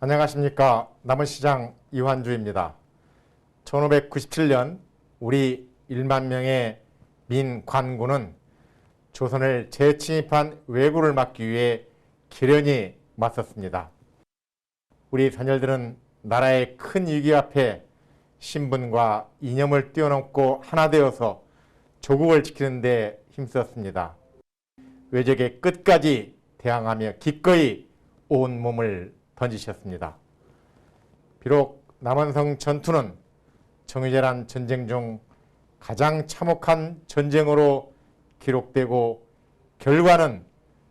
안녕하십니까. 남원시장 이환주입니다. 1597년 우리 1만 명의 민관군은 조선을 재침입한 왜구를 막기 위해 기련히 맞섰습니다. 우리 선열들은 나라의 큰 위기 앞에 신분과 이념을 뛰어넘고 하나 되어서 조국을 지키는 데 힘썼습니다. 외적의 끝까지 대항하며 기꺼이 온몸을 던지셨습니다. 비록 남원성 전투는 정유재란 전쟁 중 가장 참혹한 전쟁으로 기록되고 결과는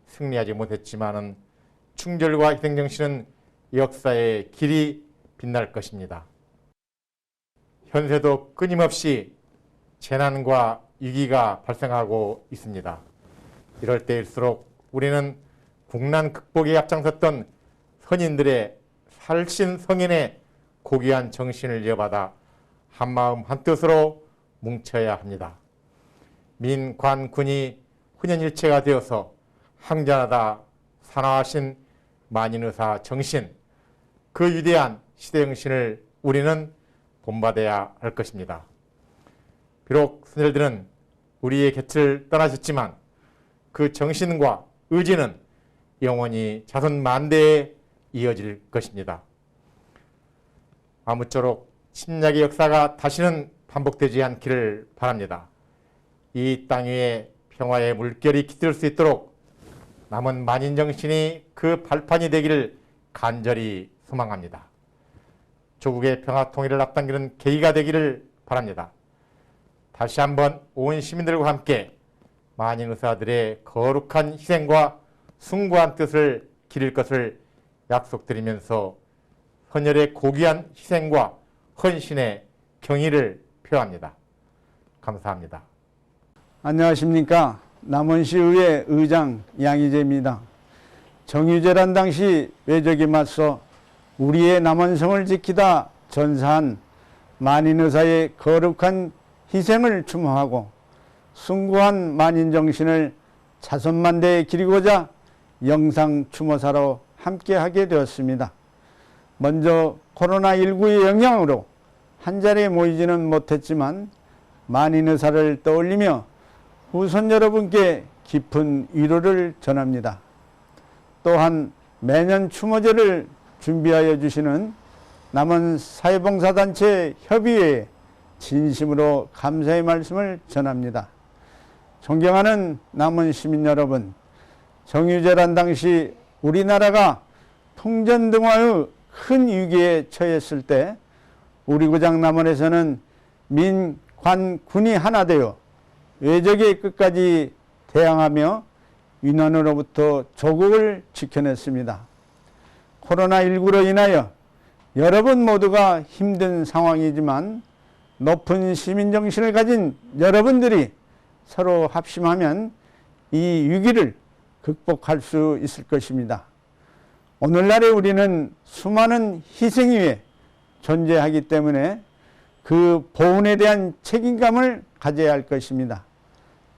승리하지 못했지만 충절과 희생정신은 역사의 길이 빛날 것입니다. 현세도 끊임없이 재난과 위기가 발생하고 있습니다. 이럴 때일수록 우리는 국난 극복에 앞장섰던 선인들의 살신성인의 고귀한 정신을 이어받아 한마음 한뜻으로 뭉쳐야 합니다. 민관군이 훈연일체가 되어서 항전하다 산화하신 만인의사 정신, 그 위대한 시대정신을 우리는 본받아야 할 것입니다. 비록 선열들은 우리의 곁을 떠나셨지만 그 정신과 의지는 영원히 자손 만대에 이어질 것입니다. 아무쪼록 침략의 역사가 다시는 반복되지 않기를 바랍니다. 이 땅 위에 평화의 물결이 깃들 수 있도록 남은 만인정신이 그 발판이 되기를 간절히 소망합니다. 조국의 평화 통일을 앞당기는 계기가 되기를 바랍니다. 다시 한번 온 시민들과 함께 만인의사들의 거룩한 희생과 숭고한 뜻을 기릴 것을 약속드리면서 헌혈의 고귀한 희생과 헌신의 경의를 표합니다. 감사합니다. 안녕하십니까. 남원시의회 의장 양희재입니다. 정유재란 당시 외적에 맞서 우리의 남원성을 지키다 전사한 만인의사의 거룩한 희생을 추모하고 숭고한 만인정신을 자손만대에 기리고자 영상 추모사로 함께하게 되었습니다. 먼저 코로나19의 영향으로 한자리에 모이지는 못했지만 만인의사를 떠올리며 후손 여러분께 깊은 위로를 전합니다. 또한 매년 추모제를 준비하여 주시는 남원 사회봉사단체 협의회에 진심으로 감사의 말씀을 전합니다. 존경하는 남원 시민 여러분, 정유재란 당시 우리나라가 통전등화의 큰 위기에 처했을 때 우리 고장 남원에서는 민, 관, 군이 하나 되어 외적의 끝까지 대항하며 위난으로부터 조국을 지켜냈습니다. 코로나19로 인하여 여러분 모두가 힘든 상황이지만 높은 시민정신을 가진 여러분들이 서로 합심하면 이 위기를 극복할 수 있을 것입니다. 오늘날에 우리는 수많은 희생 위에 존재하기 때문에 그 보훈에 대한 책임감을 가져야 할 것입니다.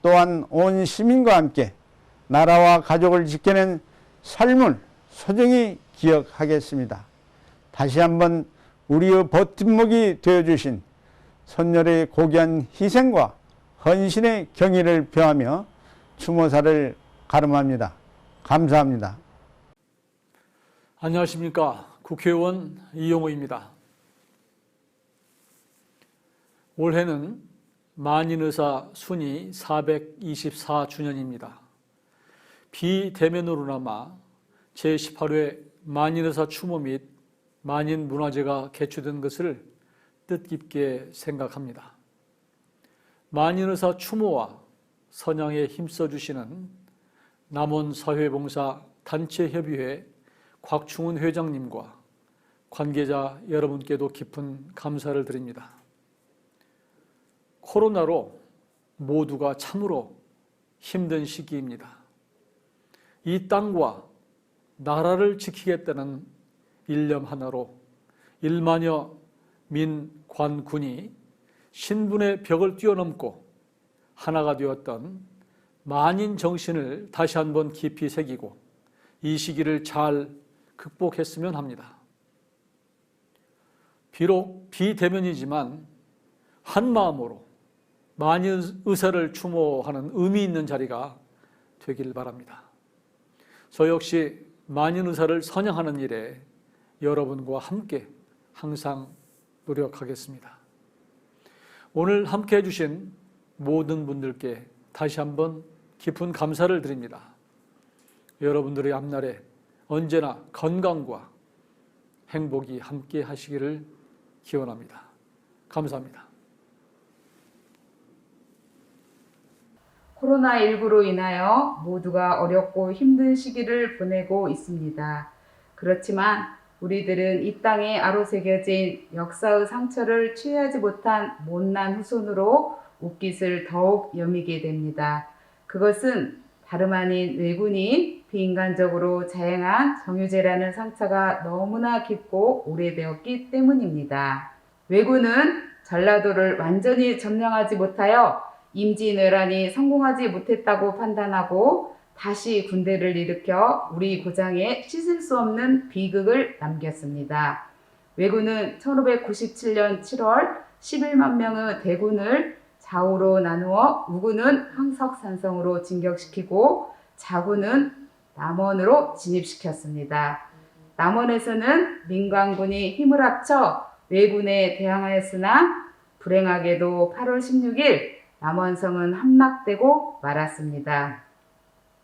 또한 온 시민과 함께 나라와 가족을 지켜낸 삶을 소중히 기억하겠습니다. 다시 한번 우리의 버팀목이 되어주신 선열의 고귀한 희생과 헌신의 경의를 표하며 추모사를 가름합니다. 감사합니다. 안녕하십니까. 국회의원 이용호입니다. 올해는 만인의사 순위 424주년입니다. 비대면으로나마 제18회 만인의사 추모 및 만인문화제가 개최된 것을 뜻깊게 생각합니다. 만인의사 추모와 선양에 힘써주시는 남원사회봉사 단체협의회 곽충훈 회장님과 관계자 여러분께도 깊은 감사를 드립니다. 코로나로 모두가 참으로 힘든 시기입니다. 이 땅과 나라를 지키겠다는 일념 하나로 1만여 민, 관, 군이 신분의 벽을 뛰어넘고 하나가 되었던 만인 정신을 다시 한번 깊이 새기고 이 시기를 잘 극복했으면 합니다. 비록 비대면이지만 한 마음으로 만인 의사를 추모하는 의미 있는 자리가 되길 바랍니다. 저 역시 만인 의사를 선양하는 일에 여러분과 함께 항상 노력하겠습니다. 오늘 함께 해주신 모든 분들께 다시 한번 깊은 감사를 드립니다. 여러분들의 앞날에 언제나 건강과 행복이 함께 하시기를 기원합니다. 감사합니다. 코로나19로 인하여 모두가 어렵고 힘든 시기를 보내고 있습니다. 그렇지만 우리들은 이 땅에 아로새겨진 역사의 상처를 취하지 못한 못난 후손으로 옷깃을 더욱 여미게 됩니다. 그것은 다름 아닌 왜군이 비인간적으로 자행한 정유재라는 상처가 너무나 깊고 오래되었기 때문입니다. 왜군은 전라도를 완전히 점령하지 못하여 임진왜란이 성공하지 못했다고 판단하고 다시 군대를 일으켜 우리 고장에 씻을 수 없는 비극을 남겼습니다. 왜군은 1597년 7월 11만 명의 대군을 좌우로 나누어 우군은 황석산성으로 진격시키고 자군은 남원으로 진입시켰습니다. 남원에서는 민관군이 힘을 합쳐 왜군에 대항하였으나 불행하게도 8월 16일 남원성은 함락되고 말았습니다.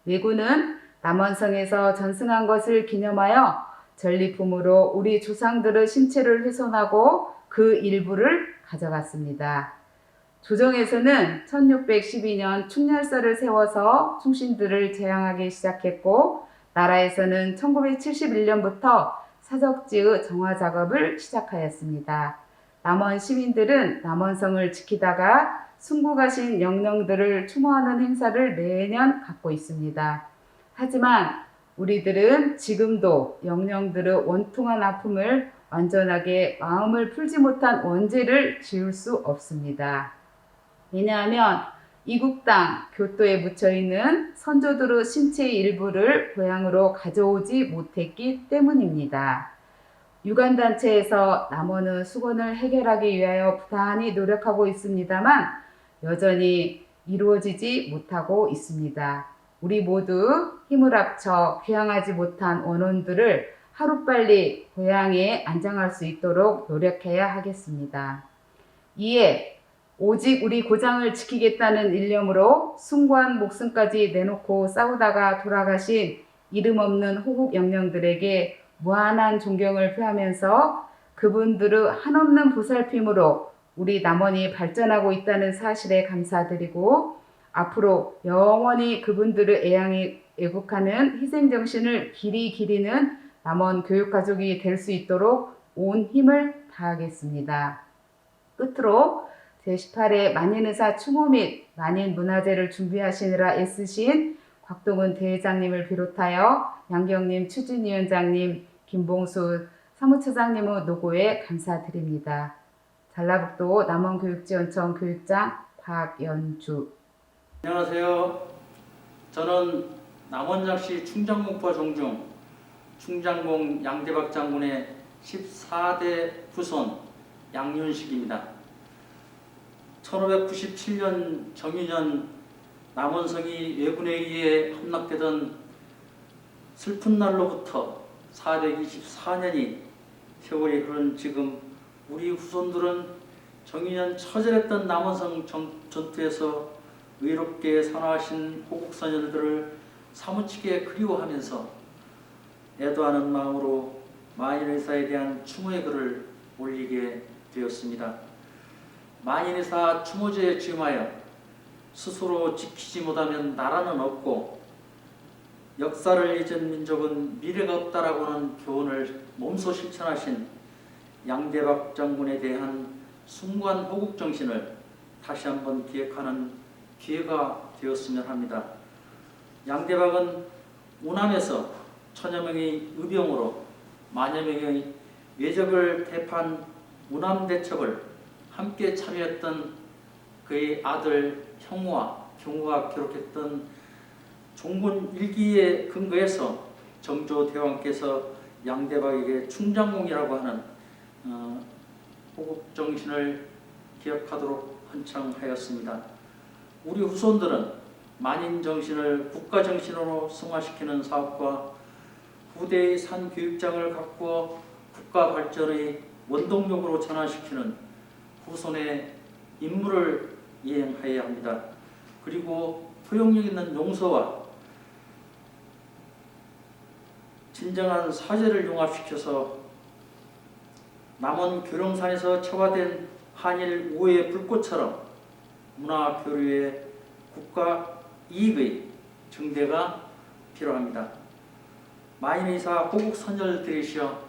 왜군은 남원성에서 전승한 것을 기념하여 전리품으로 우리 조상들의 신체를 훼손하고 그 일부를 가져갔습니다. 조정에서는 1612년 충렬서를 세워서 충신들을 재앙하기 시작했고 나라에서는 1971년부터 사적지의 정화 작업을 시작하였습니다. 남원 시민들은 남원성을 지키다가 순국하신 영령들을 추모하는 행사를 매년 갖고 있습니다. 하지만 우리들은 지금도 영령들의 원통한 아픔을 완전하게 마음을 풀지 못한 원죄를 지울 수 없습니다. 왜냐하면 이국 땅 교토에 묻혀있는 선조들의 신체의 일부를 고향으로 가져오지 못했기 때문입니다. 유관단체에서 남원의 수건을 해결하기 위하여 부단히 노력하고 있습니다만 여전히 이루어지지 못하고 있습니다. 우리 모두 힘을 합쳐 귀향하지 못한 원혼들을 하루빨리 고향에 안장할 수 있도록 노력해야 하겠습니다. 이에 오직 우리 고장을 지키겠다는 일념으로 숭고한 목숨까지 내놓고 싸우다가 돌아가신 이름 없는 호국 영령들에게 무한한 존경을 표하면서 그분들의 한없는 보살핌으로 우리 남원이 발전하고 있다는 사실에 감사드리고 앞으로 영원히 그분들의 애양에 애국하는 희생정신을 길이 기리는 남원 교육가족이 될 수 있도록 온 힘을 다하겠습니다. 끝으로 제18회 만인의사 추모 및 만인문화제를 준비하시느라 애쓰신 곽동은 대회장님을 비롯하여 양경님, 추진위원장님, 김봉수 사무처장님의 노고에 감사드립니다. 전라북도 남원교육지원청 교육장 박연주. 안녕하세요. 저는 남원장시 충장공파 종중 충장공 양대박 장군의 14대 후손 양윤식입니다. 1597년 정유년 남원성이 왜군에 의해 함락되던 슬픈 날로부터 424년이 세월이 흐른 지금 우리 후손들은 정유년 처절했던 남원성 전투에서 의롭게 산화하신 호국선열들을 사무치게 그리워하면서 애도하는 마음으로 만인의사에 대한 추모의 글을 올리게 되었습니다. 만인의사 추모제에 지음하여 스스로 지키지 못하면 나라는 없고 역사를 잊은 민족은 미래가 없다라고는 교훈을 몸소 실천하신 양대박 장군에 대한 숭고한 호국정신을 다시 한번 기획하는 기회가 되었으면 합니다. 양대박은 우남에서 천여 명의 의병으로 만여 명의 외적을 대판 우남대첩을 함께 참여했던 그의 아들 형우와 경우가 기록했던 종군 일기에 근거해서 정조대왕께서 양대박에게 충장공이라고 하는 호국 정신을 기억하도록 헌청하였습니다. 우리 후손들은 만인 정신을 국가 정신으로 승화시키는 사업과 후대의 산 교육장을 가꾸어 국가 발전의 원동력으로 전환시키는 후손의 임무를 이행하여야 합니다. 그리고 포용력 있는 용서와 진정한 사죄를 융합시켜서 남원 교령산에서 체화된 한일 우애의 불꽃처럼 문화 교류의 국가 이익의 증대가 필요합니다. 만인의사 호국 선열 들이시어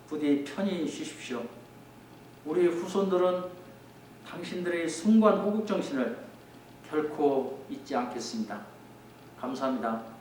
부디 편히 쉬십시오. 우리 후손들은 당신들의 숭고한 호국 정신을 결코 잊지 않겠습니다. 감사합니다.